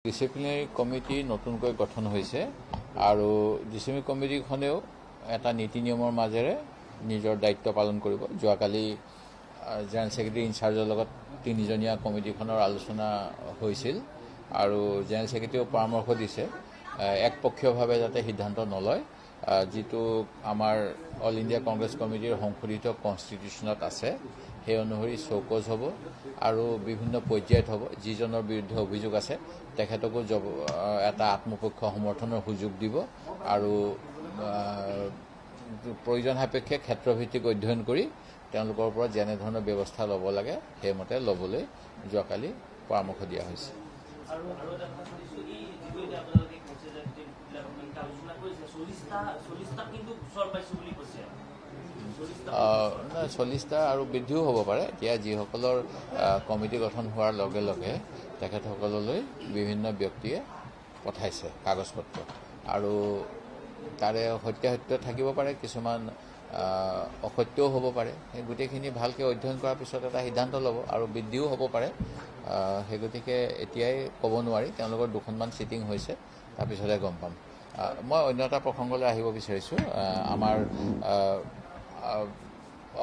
ডিসিপ্লিনাৰি committee নতুনকৈ গঠন হৈছে আৰু ডিসিপ্লিনাৰি কমিটিখনেও এটা নীতি নিয়মৰ মাজেৰে নিজৰ দায়িত্ব পালন কৰিব। যোৱাকালি জেনেৰেল সেক্ৰেটাৰী ইনচাৰ্জৰ লগত তিনিজনীয়া কমিটিখনৰ আলোচনা হৈছিল আৰু জেনেৰেল সেক্ৰেটাৰীও পৰামৰ্শ দিছে একপক্ষীয়ভাৱে যাতে সিদ্ধান্ত নলয়, যিটো আমাৰ অল ইণ্ডিয়া কংগ্ৰেছ কমিটিৰ সংশোধিত কনষ্টিটিউশ্যনত আছে সেই অনুসৰি চৌকজ হ'ব আৰু বিভিন্ন পৰ্যায়ত হ'ব। যিজনৰ বিৰুদ্ধে অভিযোগ আছে তেখেতকো এটা আত্মপক্ষ সমৰ্থনৰ সুযোগ দিব আৰু প্ৰয়োজন সাপেক্ষে ক্ষেত্ৰভিত্তিক অধ্যয়ন কৰি তেওঁলোকৰ ওপৰত যেনেধৰণৰ ব্যৱস্থা ল'ব লাগে সেইমতে ল'বলৈ যোৱাকালি পৰামৰ্শ দিয়া হৈছে। নাই 40টা আৰু বৃদ্ধিও হ'ব পাৰে। এতিয়া যিসকলৰ কমিটি গঠন হোৱাৰ লগে লগে তেখেতসকললৈ বিভিন্ন ব্যক্তিয়ে পঠাইছে কাগজ পত্ৰ আৰু তাৰে সত্যাসত্য থাকিব পাৰে, কিছুমান অসত্যও হ'ব পাৰে। সেই গোটেইখিনি ভালকৈ অধ্যয়ন কৰাৰ পিছত এটা সিদ্ধান্ত ল'ব আৰু বৃদ্ধিও হ'ব পাৰে। সেই গতিকে এতিয়াই ক'ব নোৱাৰি, তেওঁলোকৰ দুখনমান চিটিং হৈছে, তাৰপিছতহে গম পাম। মই অন্য এটা প্ৰসংগলৈ আহিব বিচাৰিছোঁ। আমাৰ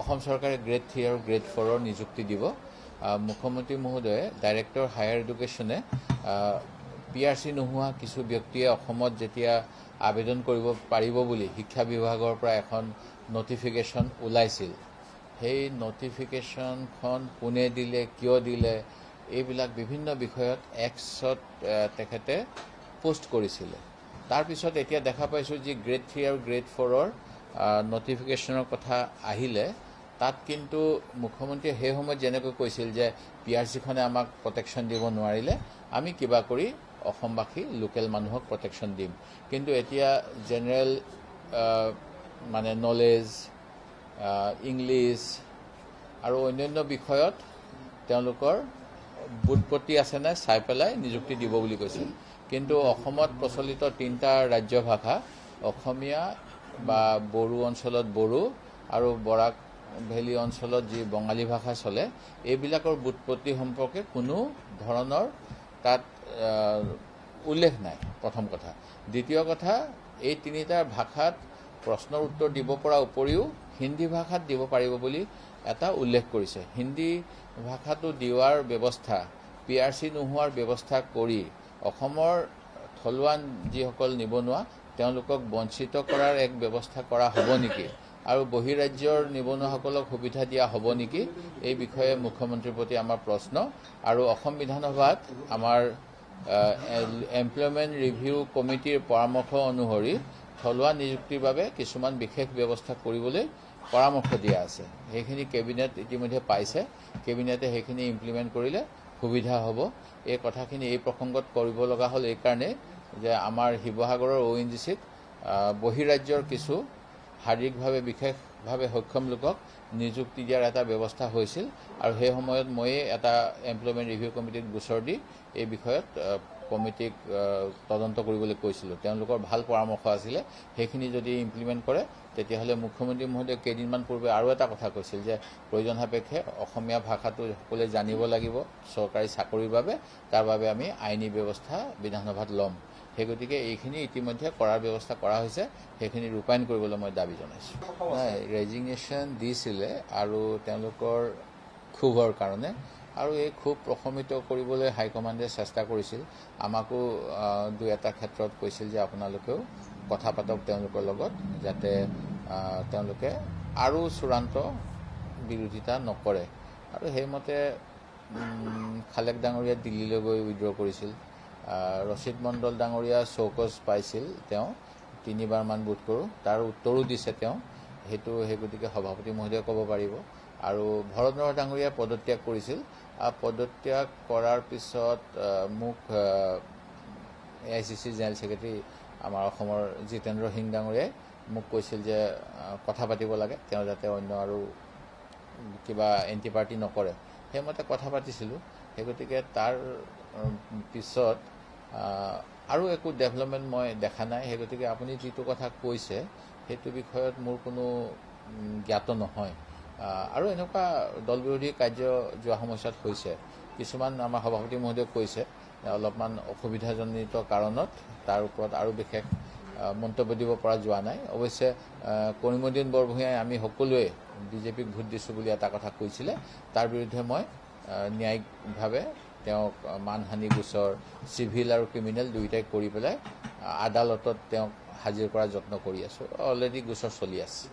অসম চৰকাৰে গ্ৰেড 3 আৰু গ্ৰেড 4ৰ নিযুক্তি দিব। মুখ্যমন্ত্ৰী মহোদয়ে ডাইৰেক্টৰ হায়াৰ এডুকেশ্যনে PRC নোহোৱা কিছু ব্যক্তিয়ে অসমত যেতিয়া আবেদন কৰিব পাৰিব বুলি শিক্ষা বিভাগৰ পৰা এখন নটিফিকেশ্যন ওলাইছিল, সেই নটিফিকেশ্যনখন কোনে দিলে, কিয় দিলে, এইবিলাক বিভিন্ন বিষয়ত এক্সত তেখেতে পোষ্ট কৰিছিলে। তাৰপিছত এতিয়া দেখা পাইছোঁ যে গ্ৰেড 3 আৰু গ্ৰেড 4ৰ নটিফিকেশ্যনৰ কথা আহিলে তাত কিন্তু মুখ্যমন্ত্ৰীয়ে সেই সময়ত যেনেকৈ কৈছিল যে PRCখনে আমাক প্ৰটেকশ্যন দিব নোৱাৰিলে, আমি কিবা কৰি অসমবাসী লোকেল মানুহক প্ৰটেকশ্যন দিম। কিন্তু এতিয়া জেনেৰেল মানে নলেজ, ইংলিছ আৰু অন্যান্য বিষয়ত তেওঁলোকৰ বুটপতি আছে নে চাই পেলাই নিযুক্তি দিব বুলি কৈছিল। কিন্তু অসমত প্ৰচলিত 3টা ৰাজ্য ভাষা অসমীয়া বা বড়ো অঞ্চলত বড়ো আৰু বৰাক ভেলী অঞ্চলত যি বঙালী ভাষা চলে, এইবিলাকৰ বুটপতি সম্পৰ্কে কোনো ধৰণৰ তাত উল্লেখ নাই, প্ৰথম কথা। দ্বিতীয় কথা, এই 3টা ভাষাত প্ৰশ্নৰ উত্তৰ দিব পৰা উপৰিও হিন্দী ভাষাত দিব পাৰিব বুলি এটা উল্লেখ কৰিছে। হিন্দী ভাষাটো দিয়াৰ ব্যৱস্থা, PRC নোহোৱাৰ ব্যৱস্থা কৰি অসমৰ থলুৱা যিসকল নিবনুৱা তেওঁলোকক বঞ্চিত কৰাৰ এক ব্যৱস্থা কৰা হ'ব নেকি আৰু বহিৰাজ্যৰ নিবনুৱাসকলক সুবিধা দিয়া হ'ব নেকি, এই বিষয়ে মুখ্যমন্ত্ৰীৰ প্ৰতি আমাৰ প্ৰশ্ন। আৰু অসম বিধানসভাত আমাৰ এমপ্লয়মেণ্ট ৰিভিউ কমিটিৰ পৰামৰ্শ অনুসৰি থলুৱা নিযুক্তিৰ বাবে কিছুমান বিশেষ ব্যৱস্থা কৰিবলৈ পৰামৰ্শ দিয়া আছে। সেইখিনি কেবিনেট ইতিমধ্যে পাইছে, কেবিনেটে সেইখিনি ইমপ্লিমেণ্ট কৰিলে সুবিধা হ'ব। এই কথাখিনি এই প্ৰসংগত কৰিব লগা হ'ল এইকাৰণে যে আমাৰ শিৱসাগৰৰ ONGCত বহিৰাজ্যৰ কিছু শাৰীৰিকভাৱে বিশেষভাৱে সক্ষম লোকক নিযুক্তি দিয়াৰ এটা ব্যৱস্থা হৈছিল আৰু সেই সময়ত ময়ে এটা এমপ্লয়মেণ্ট ৰিভিউ কমিটিত গোচৰ দি এই বিষয়ত কমিটিক তদন্ত কৰিবলৈ কৈছিলোঁ। তেওঁলোকৰ ভাল পৰামৰ্শ আছিলে, সেইখিনি যদি ইমপ্লিমেণ্ট কৰে তেতিয়াহ'লে মুখ্যমন্ত্ৰী মহোদয়ে কেইদিনমান পূৰ্বে আৰু এটা কথা কৈছিল যে প্ৰয়োজন সাপেক্ষে অসমীয়া ভাষাটো সকলোৱে জানিব লাগিব চৰকাৰী চাকৰিৰ বাবে, তাৰ বাবে আমি আইনী ব্যৱস্থা বিধানসভাত ল'ম। সেই গতিকে এইখিনি ইতিমধ্যে কৰাৰ ব্যৱস্থা কৰা হৈছে, সেইখিনি ৰূপায়ণ কৰিবলৈ মই দাবী জনাইছোঁ। নাই, ৰেজিগনেশ্যন দিছিলে আৰু তেওঁলোকৰ ক্ষোভৰ কাৰণে, আৰু এই ক্ষোভ প্ৰশমিত কৰিবলৈ হাইকমাণ্ডে চেষ্টা কৰিছিল। আমাকো 2-এটা ক্ষেত্ৰত কৈছিল যে আপোনালোকেও কথা পাতক তেওঁলোকৰ লগত, যাতে তেওঁলোকে আৰু চূড়ান্ত বিৰোধিতা নকৰে। আৰু সেইমতে খালেক ডাঙৰীয়া দিল্লীলৈ গৈ উইড্ৰ কৰিছিল। ৰচিদ মণ্ডল ডাঙৰীয়া চৌকজ পাইছিল, তেওঁ 3বাৰমান বোধ কৰোঁ, তাৰ উত্তৰো দিছে তেওঁ, সেই গতিকে সভাপতি মহোদয়ে ক'ব পাৰিব। আৰু ভৰত নৰহ ডাঙৰীয়া পদত্যাগ কৰিছিল। পদত্যাগ কৰাৰ পিছত মোক AICC জেনেৰেল ছেক্ৰেটাৰী আমাৰ অসমৰ জিতেন্দ্ৰ সিং ডাঙৰীয়াই মোক কৈছিল যে কথা পাতিব লাগে, তেওঁ যাতে অন্য আৰু কিবা এণ্টি পাৰ্টি নকৰে। সেইমতে কথা পাতিছিলোঁ। সেই গতিকে তাৰ পিছত আৰু একো ডেভেলপমেণ্ট মই দেখা নাই। সেই গতিকে আপুনি যিটো কথা কৈছে সেইটো বিষয়ত মোৰ কোনো জ্ঞাত নহয়। আৰু এনেকুৱা দল বিৰোধী কাৰ্য যোৱা সময়ছোৱাত হৈছে। কিছুমান আমাৰ সভাপতি মহোদয়ে কৈছে অলপমান অসুবিধাজনিত কাৰণত তাৰ ওপৰত আৰু বিশেষ মন্তব্য দিব পৰা যোৱা নাই। অৱশ্যে কৰিমুদ্দিন বৰভূঞাই আমি সকলোৱে বিজেপিক ভোট দিছোঁ বুলি এটা কথা কৈছিলে, তাৰ বিৰুদ্ধে মই ন্যায়িকভাৱে তেওঁক মানহানি গোচৰ চিভিল আৰু ক্ৰিমিনেল দুয়োটাই কৰি পেলাই আদালতত তেওঁক হাজিৰ কৰাৰ যত্ন কৰি আছোঁ। অলৰেডি গোচৰ চলি আছে।